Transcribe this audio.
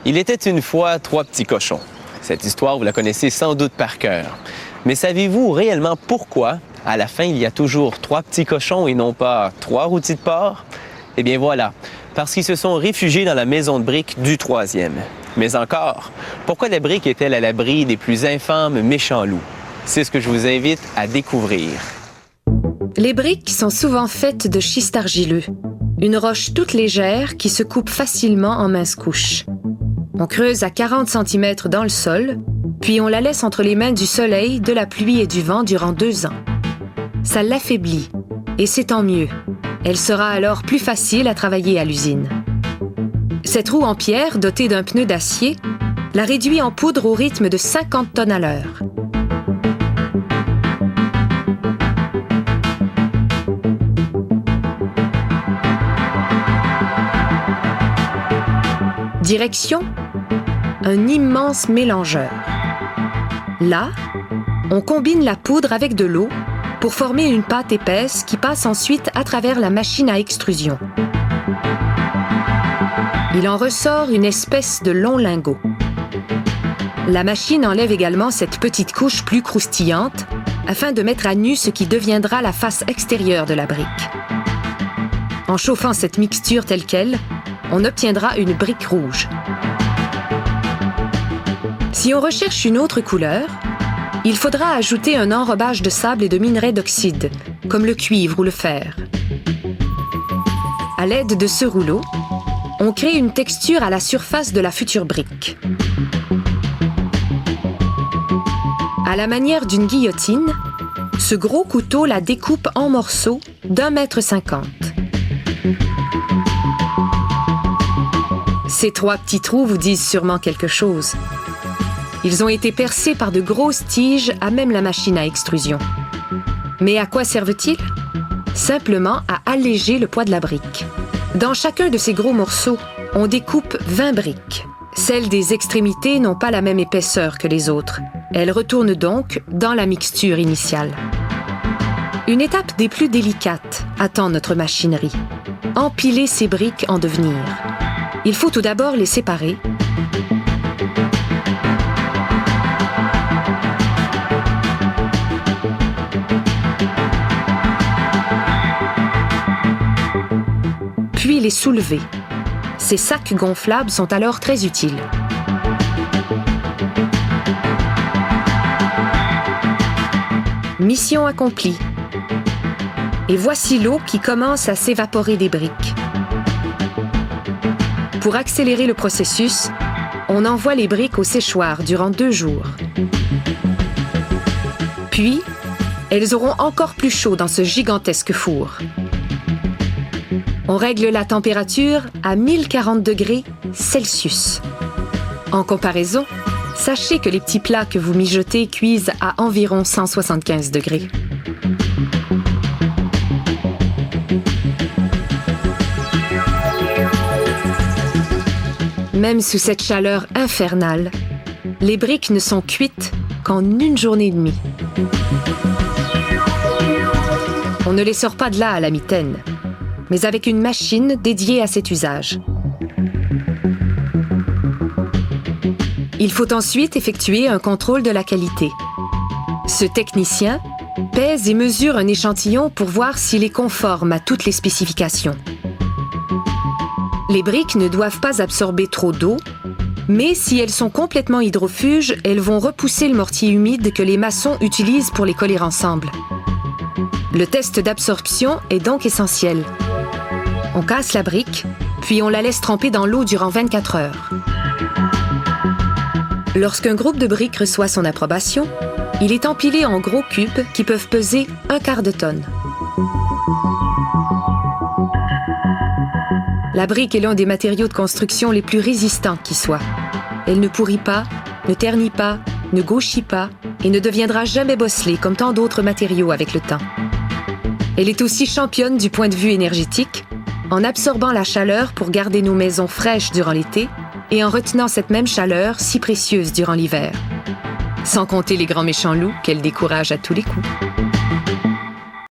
Il était une fois 3 petits cochons. Cette histoire, vous la connaissez sans doute par cœur. Mais savez-vous réellement pourquoi, à la fin, il y a toujours 3 petits cochons et non pas 3 rôtis de porc? Eh bien voilà, parce qu'ils se sont réfugiés dans la maison de briques du 3e. Mais encore, pourquoi la brique est-elle à l'abri des plus infâmes méchants loups? C'est ce que je vous invite à découvrir. Les briques sont souvent faites de schiste argileux, une roche toute légère qui se coupe facilement en minces couches. On creuse à 40 cm dans le sol, puis on la laisse entre les mains du soleil, de la pluie et du vent durant 2 ans. Ça l'affaiblit, et c'est tant mieux. Elle sera alors plus facile à travailler à l'usine. Cette roue en pierre, dotée d'un pneu d'acier, la réduit en poudre au rythme de 50 tonnes à l'heure. Direction, un immense mélangeur. Là, on combine la poudre avec de l'eau pour former une pâte épaisse qui passe ensuite à travers la machine à extrusion. Il en ressort une espèce de long lingot. La machine enlève également cette petite couche plus croustillante afin de mettre à nu ce qui deviendra la face extérieure de la brique. En chauffant cette mixture telle qu'elle, on obtiendra une brique rouge. Si on recherche une autre couleur, il faudra ajouter un enrobage de sable et de minerais d'oxyde, comme le cuivre ou le fer. À l'aide de ce rouleau, on crée une texture à la surface de la future brique. À la manière d'une guillotine, ce gros couteau la découpe en morceaux d'1,50 m. Ces 3 petits trous vous disent sûrement quelque chose. Ils ont été percés par de grosses tiges à même la machine à extrusion. Mais à quoi servent-ils? Simplement à alléger le poids de la brique. Dans chacun de ces gros morceaux, on découpe 20 briques. Celles des extrémités n'ont pas la même épaisseur que les autres. Elles retournent donc dans la mixture initiale. Une étape des plus délicates attend notre machinerie. Empiler ces briques en devenir. Il faut tout d'abord les séparer. Puis les soulever. Ces sacs gonflables sont alors très utiles. Mission accomplie. Et voici l'eau qui commence à s'évaporer des briques. Pour accélérer le processus, on envoie les briques au séchoir durant 2 jours. Puis, elles auront encore plus chaud dans ce gigantesque four. On règle la température à 1040 degrés Celsius. En comparaison, sachez que les petits plats que vous mijotez cuisent à environ 175 degrés. Même sous cette chaleur infernale, les briques ne sont cuites qu'en 1 journée et demie. On ne les sort pas de là à la mitaine, mais avec une machine dédiée à cet usage. Il faut ensuite effectuer un contrôle de la qualité. Ce technicien pèse et mesure un échantillon pour voir s'il est conforme à toutes les spécifications. Les briques ne doivent pas absorber trop d'eau, mais si elles sont complètement hydrofuges, elles vont repousser le mortier humide que les maçons utilisent pour les coller ensemble. Le test d'absorption est donc essentiel. On casse la brique, puis on la laisse tremper dans l'eau durant 24 heures. Lorsqu'un groupe de briques reçoit son approbation, il est empilé en gros cubes qui peuvent peser 1/4 de tonne. La brique est l'un des matériaux de construction les plus résistants qui soient. Elle ne pourrit pas, ne ternit pas, ne gauchit pas et ne deviendra jamais bosselée comme tant d'autres matériaux avec le temps. Elle est aussi championne du point de vue énergétique, en absorbant la chaleur pour garder nos maisons fraîches durant l'été et en retenant cette même chaleur si précieuse durant l'hiver. Sans compter les grands méchants loups qu'elle décourage à tous les coups.